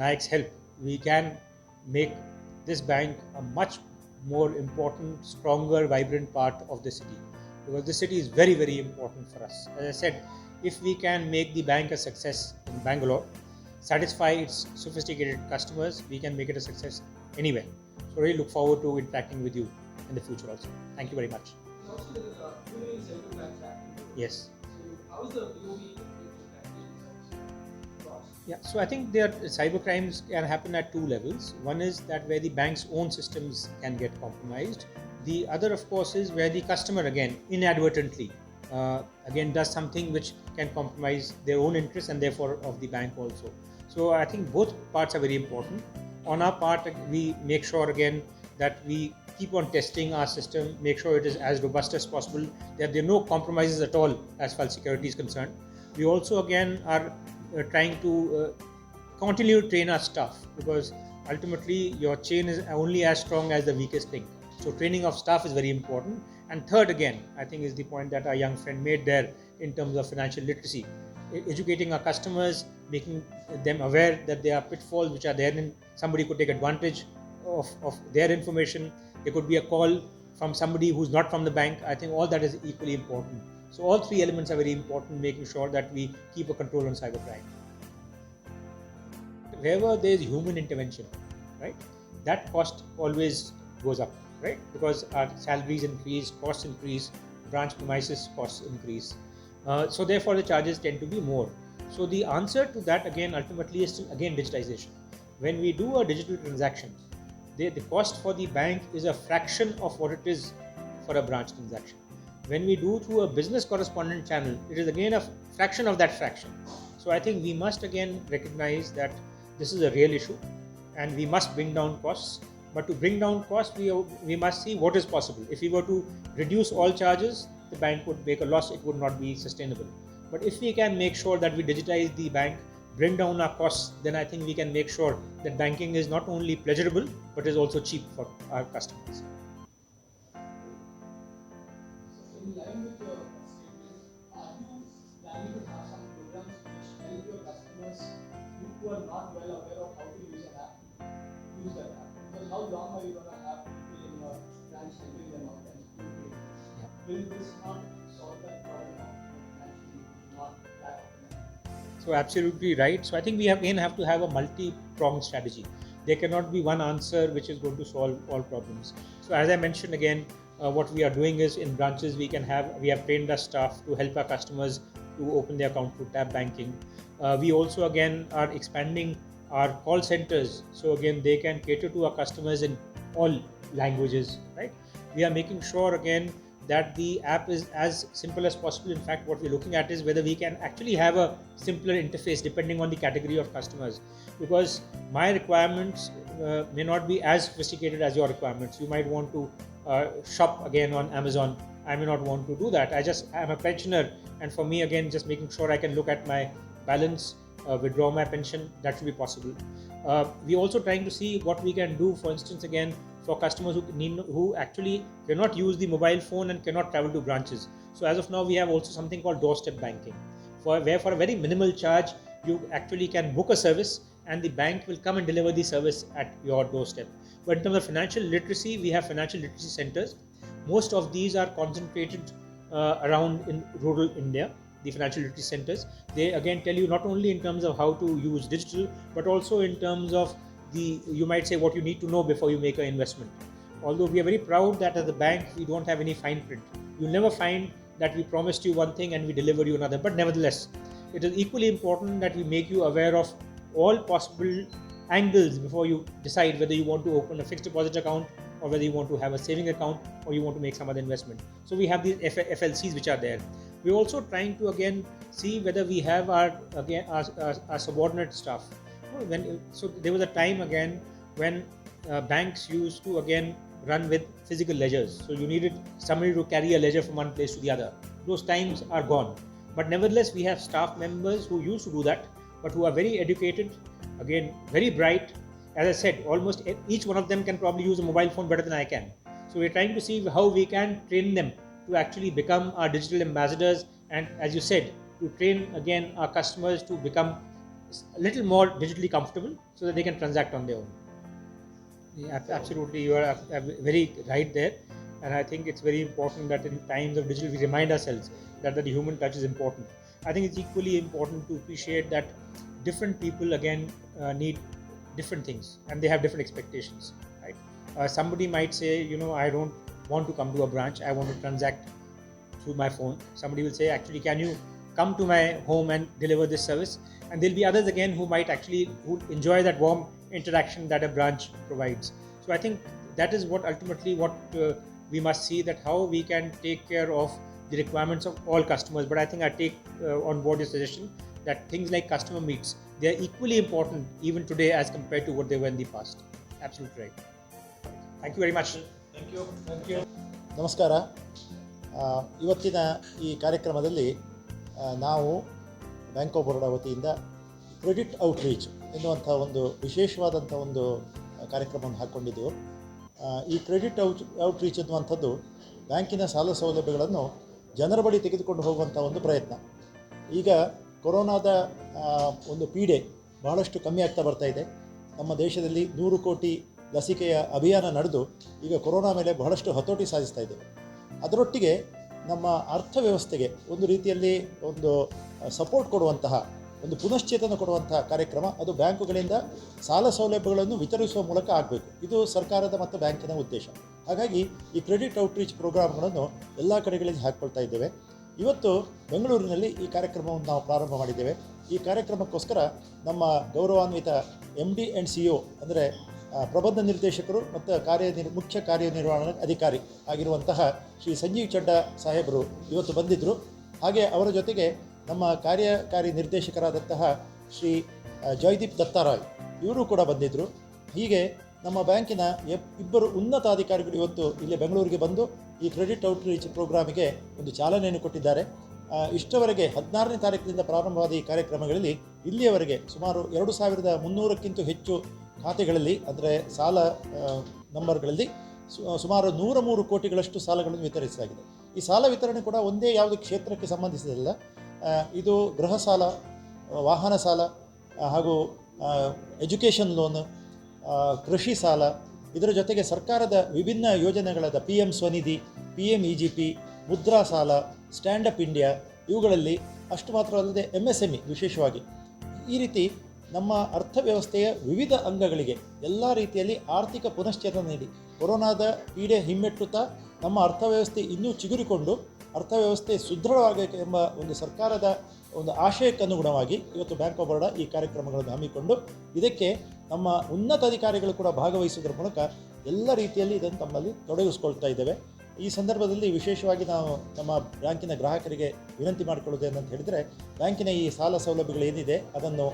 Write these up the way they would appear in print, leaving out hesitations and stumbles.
Nayak's help, we can make this bank a much more important, stronger, vibrant part of the city. Because the city is very, very important for us. As I said, if we can make the bank a success in Bangalore, satisfy its sophisticated customers, we can make it a success anywhere. So really look forward to interacting with you in the future also. Thank you very much. And also there is a human cybercrimes happening. Yes. So how is the BOB cross? Yeah, so I think there cyber crimes can happen at two levels. One is that where the bank's own systems can get compromised. The other, of course, is where the customer again inadvertently again does something which can compromise their own interests and therefore of the bank also. So I think both parts are very important. On our part, we make sure again that we keep on testing our system, make sure it is as robust as possible, that there are no compromises at all as far as security is concerned. We also again are trying to continue to train our staff, because ultimately your chain is only as strong as the weakest link. So training of staff is very important. And third, again, I think is the point that our young friend made there in terms of financial literacy. Educating our customers, making them aware that there are pitfalls which are there, and somebody could take advantage of their information. There could be a call from somebody who's not from the bank. I think all that is equally important. So all three elements are very important, making sure that we keep a control on cybercrime. Wherever there is human intervention, right, that cost always goes up, right, because our salaries increase, costs increase, branch premises costs increase. So therefore the charges tend to be more. So the answer to that again ultimately is again digitization. When we do a digital transaction, the cost for the bank is a fraction of what it is for a branch transaction. When we do through a business correspondent channel, it is again a fraction of that fraction. So I think we must again recognize that this is a real issue and we must bring down costs. But to bring down costs, we must see what is possible. If we were to reduce all charges, the bank would make a loss, it would not be sustainable. But if we can make sure that we digitize the bank, bring down our costs, then I think we can make sure that banking is not only pleasurable, but is also cheap for our customers. In line with your statement, are you planning to have some programs which help your customers who are not well aware of how to use an app, use that app? Because how long are you going to have people in your branch helping them out and doing it? Will this not solve that problem of financially not that optimal? So absolutely right. So I think we again have to have a multi-pronged strategy. There cannot be one answer which is going to solve all problems. So as I mentioned again, what we are doing is in branches we have trained our staff to help our customers to open their account through tab banking. We also again are expanding our call centers, so again they can cater to our customers in all languages, right? We are making sure again that the app is as simple as possible. In fact, what we're looking at is whether we can actually have a simpler interface depending on the category of customers, because my requirements may not be as sophisticated as your requirements. You might want to shop again on Amazon. I may not want to do that. I'm a pensioner, and for me again, just making sure I can look at my balance, withdraw my pension, that should be possible. We're also trying to see what we can do, for instance, again for customers who actually cannot use the mobile phone and cannot travel to branches. So as of now, we have also something called doorstep banking, where for a very minimal charge you actually can book a service and the bank will come and deliver the service at your doorstep. But in terms of financial literacy, we have financial literacy centers. Most of these are concentrated around in rural India. The financial literacy centers, they again tell you not only in terms of how to use digital, but also in terms of you might say what you need to know before you make an investment. Although we are very proud that as a bank we don't have any fine print. You'll never find that we promised you one thing and we delivered you another. But nevertheless, it is equally important that we make you aware of all possible angles before you decide whether you want to open a fixed deposit account or whether you want to have a saving account or you want to make some other investment. So we have these FLCs which are there. We're also trying to again see whether we have our subordinate staff. So there was a time again when banks used to again run with physical ledgers. So you needed somebody to carry a ledger from one place to the other. Those times are gone. But nevertheless, we have staff members who used to do that, but who are very educated, again very bright. As I said, almost each one of them can probably use a mobile phone better than I can. So we're trying to see how we can train them to actually become our digital ambassadors, and as you said, to train again our customers to become a little more digitally comfortable so that they can transact on their own. Yeah, absolutely, you are very right there, and I think it's very important that in times of digital we remind ourselves that the human touch is important. I think it's equally important to appreciate that different people again need different things and they have different expectations, right? Somebody might say, I don't want to come to a branch, I want to transact through my phone. Somebody will say, actually, can you come to my home and deliver this service? And there'll be others again who might actually who enjoy that warm interaction that a branch provides. So I think that is what ultimately what we must see, that how we can take care of the requirements of all customers. But I think I take on board your suggestion that things like customer meets, they are equally important even today as compared to what they were in the past. Absolutely right. Thank you very much. Thank you. ನಮಸ್ಕಾರ. ಇವತ್ತಿನ ಈ ಕಾರ್ಯಕ್ರಮದಲ್ಲಿ ನಾವು bank of Baroda ವತಿಯಿಂದ credit outreach ಎನ್ನುವಂಥ ಒಂದು ವಿಶೇಷವಾದಂಥ ಒಂದು ಕಾರ್ಯಕ್ರಮವನ್ನು ಹಾಕ್ಕೊಂಡಿದ್ದೆವು. ಈ ಕ್ರೆಡಿಟ್ ಔಟ್ರೀಚ್ ಎನ್ನುವಂಥದ್ದು ಬ್ಯಾಂಕಿನ ಸಾಲ ಸೌಲಭ್ಯಗಳನ್ನು ಜನರ ಬಳಿ ತೆಗೆದುಕೊಂಡು ಹೋಗುವಂಥ ಒಂದು ಪ್ರಯತ್ನ. ಈಗ ಕೊರೋನಾದ ಒಂದು ಪೀಡೆ ಬಹಳಷ್ಟು ಕಮ್ಮಿ ಆಗ್ತಾ ಬರ್ತಾ ಇದೆ. ನಮ್ಮ ದೇಶದಲ್ಲಿ 100 ಕೋಟಿ ಲಸಿಕೆಯ ಅಭಿಯಾನ ನಡೆದು ಈಗ ಕೊರೋನಾ ಮೇಲೆ ಬಹಳಷ್ಟು ಹತೋಟಿ ಸಾಧಿಸ್ತಾ ಇದೆ. ಅದರೊಟ್ಟಿಗೆ ನಮ್ಮ ಅರ್ಥವ್ಯವಸ್ಥೆಗೆ ಒಂದು ರೀತಿಯಲ್ಲಿ ಒಂದು ಸಪೋರ್ಟ್ ಕೊಡುವಂತಹ, ಒಂದು ಪುನಶ್ಚೇತನ ಕೊಡುವಂತಹ ಕಾರ್ಯಕ್ರಮ ಅದು ಬ್ಯಾಂಕುಗಳಿಂದ ಸಾಲ ಸೌಲಭ್ಯಗಳನ್ನು ವಿತರಿಸುವ ಮೂಲಕ ಆಗಬೇಕು. ಇದು ಸರ್ಕಾರದ ಮತ್ತು ಬ್ಯಾಂಕಿನ ಉದ್ದೇಶ. ಹಾಗಾಗಿ ಈ ಕ್ರೆಡಿಟ್ ಔಟ್ರೀಚ್ ಪ್ರೋಗ್ರಾಮ್ಗಳನ್ನು ಎಲ್ಲ ಕಡೆಗಳಲ್ಲಿ ಹಾಕ್ಕೊಳ್ತಾ ಇದ್ದೇವೆ. ಇವತ್ತು ಬೆಂಗಳೂರಿನಲ್ಲಿ ಈ ಕಾರ್ಯಕ್ರಮವನ್ನು ನಾವು ಪ್ರಾರಂಭ ಮಾಡಿದ್ದೇವೆ. ಈ ಕಾರ್ಯಕ್ರಮಕ್ಕೋಸ್ಕರ ನಮ್ಮ ಗೌರವಾನ್ವಿತ MD ಆ್ಯಂಡ್ CEO ಅಂದರೆ ಪ್ರಬಂಧ ನಿರ್ದೇಶಕರು ಮತ್ತು ಮುಖ್ಯ ಕಾರ್ಯನಿರ್ವಹಣಾ ಅಧಿಕಾರಿ ಆಗಿರುವಂತಹ ಶ್ರೀ ಸಂಜೀವ್ ಚಡ್ಡಾ ಸಾಹೇಬರು ಇವತ್ತು ಬಂದಿದ್ದರು. ಹಾಗೆ ಅವರ ಜೊತೆಗೆ ನಮ್ಮ ಕಾರ್ಯಕಾರಿ ನಿರ್ದೇಶಕರಾದಂತಹ ಶ್ರೀ ಜಯದೀಪ್ ದತ್ತಾರಾಯ್ ಇವರು ಕೂಡ ಬಂದಿದ್ದರು. ಹೀಗೆ ನಮ್ಮ ಬ್ಯಾಂಕಿನ ಇಬ್ಬರು ಉನ್ನತಾಧಿಕಾರಿಗಳು ಇವತ್ತು ಇಲ್ಲಿ ಬೆಂಗಳೂರಿಗೆ ಬಂದು ಈ ಕ್ರೆಡಿಟ್ ಔಟ್ರೀಚ್ ಪ್ರೋಗ್ರಾಮಿಗೆ ಒಂದು ಚಾಲನೆಯನ್ನು ಕೊಟ್ಟಿದ್ದಾರೆ. ಇಷ್ಟವರೆಗೆ 16ನೇ ತಾರೀಕಿನಿಂದ ಪ್ರಾರಂಭವಾದ ಈ ಕಾರ್ಯಕ್ರಮಗಳಲ್ಲಿ ಇಲ್ಲಿಯವರೆಗೆ ಸುಮಾರು 2300ಕ್ಕಿಂತ ಹೆಚ್ಚು ಖಾತೆಗಳಲ್ಲಿ ಅಂದರೆ ಸಾಲ ನಂಬರ್ಗಳಲ್ಲಿ ಸುಮಾರು 103 ಕೋಟಿಗಳಷ್ಟು ಸಾಲಗಳನ್ನು ವಿತರಿಸಲಾಗಿದೆ. ಈ ಸಾಲ ವಿತರಣೆ ಕೂಡ ಒಂದೇ ಯಾವುದೇ ಕ್ಷೇತ್ರಕ್ಕೆ ಸಂಬಂಧಿಸಿದಲ್ಲ. ಇದು ಗೃಹ ಸಾಲ, ವಾಹನ ಸಾಲ ಹಾಗೂ ಎಜುಕೇಷನ್ ಲೋನ್, ಕೃಷಿ ಸಾಲ, ಇದರ ಜೊತೆಗೆ ಸರ್ಕಾರದ ವಿಭಿನ್ನ ಯೋಜನೆಗಳಾದ PM ಸ್ವನಿಧಿ, PMEGP, ಮುದ್ರಾ ಸಾಲ, ಸ್ಟ್ಯಾಂಡಪ್ ಇಂಡಿಯಾ ಇವುಗಳಲ್ಲಿ ಅಷ್ಟು ಮಾತ್ರವಲ್ಲದೆ MSME ವಿಶೇಷವಾಗಿ ಈ ರೀತಿ ನಮ್ಮ ಅರ್ಥವ್ಯವಸ್ಥೆಯ ವಿವಿಧ ಅಂಗಗಳಿಗೆ ಎಲ್ಲ ರೀತಿಯಲ್ಲಿ ಆರ್ಥಿಕ ಪುನಶ್ಚೇತನ ನೀಡಿ ಕೊರೋನಾದ ಪೀಡೆ ಹಿಮ್ಮೆಟ್ಟುತ್ತಾ ನಮ್ಮ ಅರ್ಥವ್ಯವಸ್ಥೆ ಇನ್ನೂ ಚಿಗುರಿಕೊಂಡು ಅರ್ಥವ್ಯವಸ್ಥೆ ಸುದೃಢವಾಗಬೇಕು ಎಂಬ ಒಂದು ಸರ್ಕಾರದ ಒಂದು ಆಶಯಕ್ಕನುಗುಣವಾಗಿ ಇವತ್ತು ಬ್ಯಾಂಕ್ ಆಫ್ ಬರೋಡಾ ಈ ಕಾರ್ಯಕ್ರಮಗಳನ್ನು ಹಮ್ಮಿಕೊಂಡು ಇದಕ್ಕೆ ನಮ್ಮ ಉನ್ನತ ಅಧಿಕಾರಿಗಳು ಕೂಡ ಭಾಗವಹಿಸುವುದರ ಮೂಲಕ ಎಲ್ಲ ರೀತಿಯಲ್ಲಿ ಇದನ್ನು ತಮ್ಮಲ್ಲಿ ತೊಡಗಿಸ್ಕೊಳ್ತಾ ಇದ್ದೇವೆ. ಈ ಸಂದರ್ಭದಲ್ಲಿ ವಿಶೇಷವಾಗಿ ನಾವು ನಮ್ಮ ಬ್ಯಾಂಕಿನ ಗ್ರಾಹಕರಿಗೆ ವಿನಂತಿ ಮಾಡಿಕೊಳ್ಳೋದು ಏನಂತ ಹೇಳಿದರೆ, ಬ್ಯಾಂಕಿನ ಈ ಸಾಲ ಸೌಲಭ್ಯಗಳು ಏನಿದೆ ಅದನ್ನು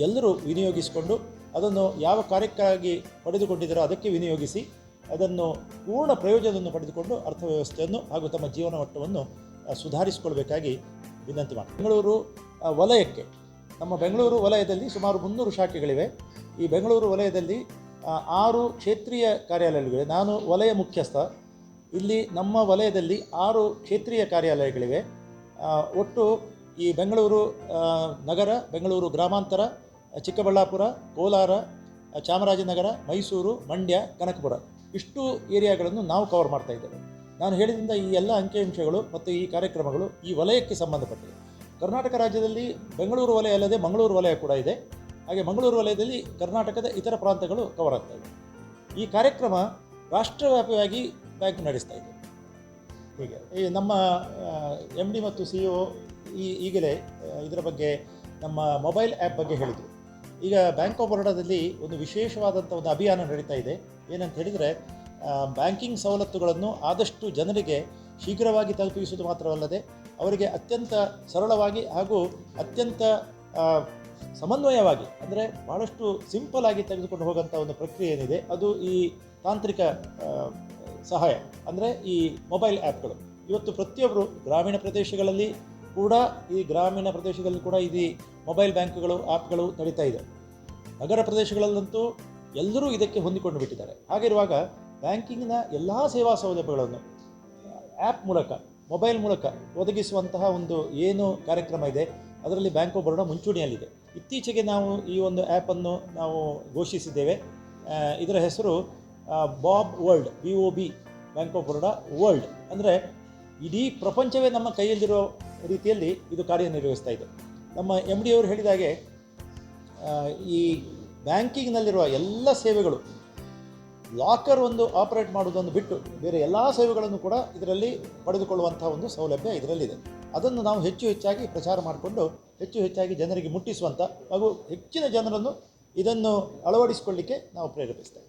ಎಲ್ಲರೂ ವಿನಿಯೋಗಿಸಿಕೊಂಡು ಅದನ್ನು ಯಾವ ಕಾರ್ಯಕ್ಕಾಗಿ ಪಡೆದುಕೊಂಡಿದ್ದಾರೋ ಅದಕ್ಕೆ ವಿನಿಯೋಗಿಸಿ ಅದನ್ನು ಪೂರ್ಣ ಪ್ರಯೋಜನವನ್ನು ಪಡೆದುಕೊಂಡು ಅರ್ಥವ್ಯವಸ್ಥೆಯನ್ನು ಹಾಗೂ ತಮ್ಮ ಜೀವನ ಮಟ್ಟವನ್ನು ಸುಧಾರಿಸಿಕೊಳ್ಬೇಕಾಗಿ ವಿನಂತಿ ಮಾಡಿ. ಬೆಂಗಳೂರು ವಲಯಕ್ಕೆ, ನಮ್ಮ ಬೆಂಗಳೂರು ವಲಯದಲ್ಲಿ ಸುಮಾರು 300 ಶಾಖೆಗಳಿವೆ. ಈ ಬೆಂಗಳೂರು ವಲಯದಲ್ಲಿ 6 ಕ್ಷೇತ್ರೀಯ ಕಾರ್ಯಾಲಯಗಳಿವೆ. ನಾನು ವಲಯ ಮುಖ್ಯಸ್ಥ. ಇಲ್ಲಿ ನಮ್ಮ ವಲಯದಲ್ಲಿ 6 ಕ್ಷೇತ್ರೀಯ ಕಾರ್ಯಾಲಯಗಳಿವೆ. ಒಟ್ಟು ಈ ಬೆಂಗಳೂರು ನಗರ, ಬೆಂಗಳೂರು ಗ್ರಾಮಾಂತರ, ಚಿಕ್ಕಬಳ್ಳಾಪುರ, ಕೋಲಾರ, ಚಾಮರಾಜನಗರ, ಮೈಸೂರು, ಮಂಡ್ಯ, ಕನಕಪುರ ಇಷ್ಟು ಏರಿಯಾಗಳನ್ನು ನಾವು ಕವರ್ ಮಾಡ್ತಾ ಇದ್ದೇವೆ. ನಾನು ಹೇಳಿದಿಂದ ಈ ಎಲ್ಲ ಅಂಕಿಅಂಶಗಳು ಮತ್ತು ಈ ಕಾರ್ಯಕ್ರಮಗಳು ಈ ವಲಯಕ್ಕೆ ಸಂಬಂಧಪಟ್ಟಿವೆ. ಕರ್ನಾಟಕ ರಾಜ್ಯದಲ್ಲಿ ಬೆಂಗಳೂರು ವಲಯ ಅಲ್ಲದೆ ಮಂಗಳೂರು ವಲಯ ಕೂಡ ಇದೆ. ಹಾಗೆ ಮಂಗಳೂರು ವಲಯದಲ್ಲಿ ಕರ್ನಾಟಕದ ಇತರ ಪ್ರಾಂತಗಳು ಕವರ್ ಆಗ್ತಾ ಇವೆ. ಈ ಕಾರ್ಯಕ್ರಮ ರಾಷ್ಟ್ರವ್ಯಾಪಿಯಾಗಿ ಬ್ಯಾಂಕ್ ನಡೆಸ್ತಾ ಇದೆ. ಹೀಗೆ ಈ ನಮ್ಮ MD ಮತ್ತು CEO ಈಗಲೇ ಇದರ ಬಗ್ಗೆ ನಮ್ಮ ಮೊಬೈಲ್ ಆ್ಯಪ್ ಬಗ್ಗೆ ಹೇಳಿದರು. ಈಗ ಬ್ಯಾಂಕ್ ಆಫ್ ಬರೋಡಾದಲ್ಲಿ ಒಂದು ವಿಶೇಷವಾದಂಥ ಒಂದು ಅಭಿಯಾನ ನಡೀತಾ ಇದೆ. ಏನಂತ ಹೇಳಿದರೆ, ಬ್ಯಾಂಕಿಂಗ್ ಸವಲತ್ತುಗಳನ್ನು ಆದಷ್ಟು ಜನರಿಗೆ ಶೀಘ್ರವಾಗಿ ತಲುಪಿಸುವುದು ಮಾತ್ರವಲ್ಲದೆ ಅವರಿಗೆ ಅತ್ಯಂತ ಸರಳವಾಗಿ ಹಾಗೂ ಅತ್ಯಂತ ಸಮನ್ವಯವಾಗಿ, ಅಂದರೆ ಭಾಳಷ್ಟು ಸಿಂಪಲ್ ಆಗಿ ತೆಗೆದುಕೊಂಡು ಹೋಗೋಂಥ ಒಂದು ಪ್ರಕ್ರಿಯೆ ಏನಿದೆ ಅದು ಈ ತಾಂತ್ರಿಕ ಸಹಾಯ ಅಂದರೆ ಈ ಮೊಬೈಲ್ ಆ್ಯಪ್ಗಳು. ಇವತ್ತು ಪ್ರತಿಯೊಬ್ಬರು ಗ್ರಾಮೀಣ ಪ್ರದೇಶಗಳಲ್ಲಿ ಕೂಡ ಈ ಮೊಬೈಲ್ ಬ್ಯಾಂಕ್ಗಳು ಆ್ಯಪ್ಗಳು ನಡೀತಾ ಇದೆ. ನಗರ ಪ್ರದೇಶಗಳಲ್ಲಂತೂ ಎಲ್ಲರೂ ಇದಕ್ಕೆ ಹೊಂದಿಕೊಂಡು ಬಿಟ್ಟಿದ್ದಾರೆ. ಹಾಗಿರುವಾಗ ಬ್ಯಾಂಕಿಂಗ್ನ ಎಲ್ಲ ಸೇವಾ ಸೌಲಭ್ಯಗಳನ್ನು ಆ್ಯಪ್ ಮೂಲಕ, ಮೊಬೈಲ್ ಮೂಲಕ ಒದಗಿಸುವಂತಹ ಒಂದು ಏನು ಕಾರ್ಯಕ್ರಮ ಇದೆ ಅದರಲ್ಲಿ ಬ್ಯಾಂಕ್ ಆಫ್ ಬರೋಡಾ ಮುಂಚೂಣಿಯಲ್ಲಿದೆ. ಇತ್ತೀಚೆಗೆ ನಾವು ಈ ಒಂದು ಆ್ಯಪನ್ನು ನಾವು ಘೋಷಿಸಿದ್ದೇವೆ. ಇದರ ಹೆಸರು Bob world, BOB, bank of Baroda world. ಅಂದರೆ ಇಡೀ ಪ್ರಪಂಚವೇ ನಮ್ಮ ಕೈಯಲ್ಲಿರೋ ರೀತಿಯಲ್ಲಿ ಇದು ಕಾರ್ಯನಿರ್ವಹಿಸ್ತಾ ಇದೆ. ನಮ್ಮ MD ಅವರು ಹೇಳಿದ ಹಾಗೆ ಈ ಬ್ಯಾಂಕಿಂಗ್ನಲ್ಲಿರುವ ಎಲ್ಲ ಸೇವೆಗಳು, ಲಾಕರ್ ಒಂದು ಆಪರೇಟ್ ಮಾಡೋದನ್ನು ಬಿಟ್ಟು ಬೇರೆ ಎಲ್ಲ ಸೇವೆಗಳನ್ನು ಕೂಡ ಇದರಲ್ಲಿ ಪಡೆದುಕೊಳ್ಳುವಂಥ ಒಂದು ಸೌಲಭ್ಯ ಇದರಲ್ಲಿದೆ. ಅದನ್ನು ನಾವು ಹೆಚ್ಚು ಹೆಚ್ಚಾಗಿ ಪ್ರಚಾರ ಮಾಡಿಕೊಂಡು ಹೆಚ್ಚು ಹೆಚ್ಚಾಗಿ ಜನರಿಗೆ ಮುಟ್ಟಿಸುವಂಥ ಹಾಗೂ ಹೆಚ್ಚಿನ ಜನರನ್ನು ಇದನ್ನು ಅಳವಡಿಸಿಕೊಳ್ಳಿಕ್ಕೆ ನಾವು ಪ್ರೇರೇಪಿಸ್ತೇವೆ.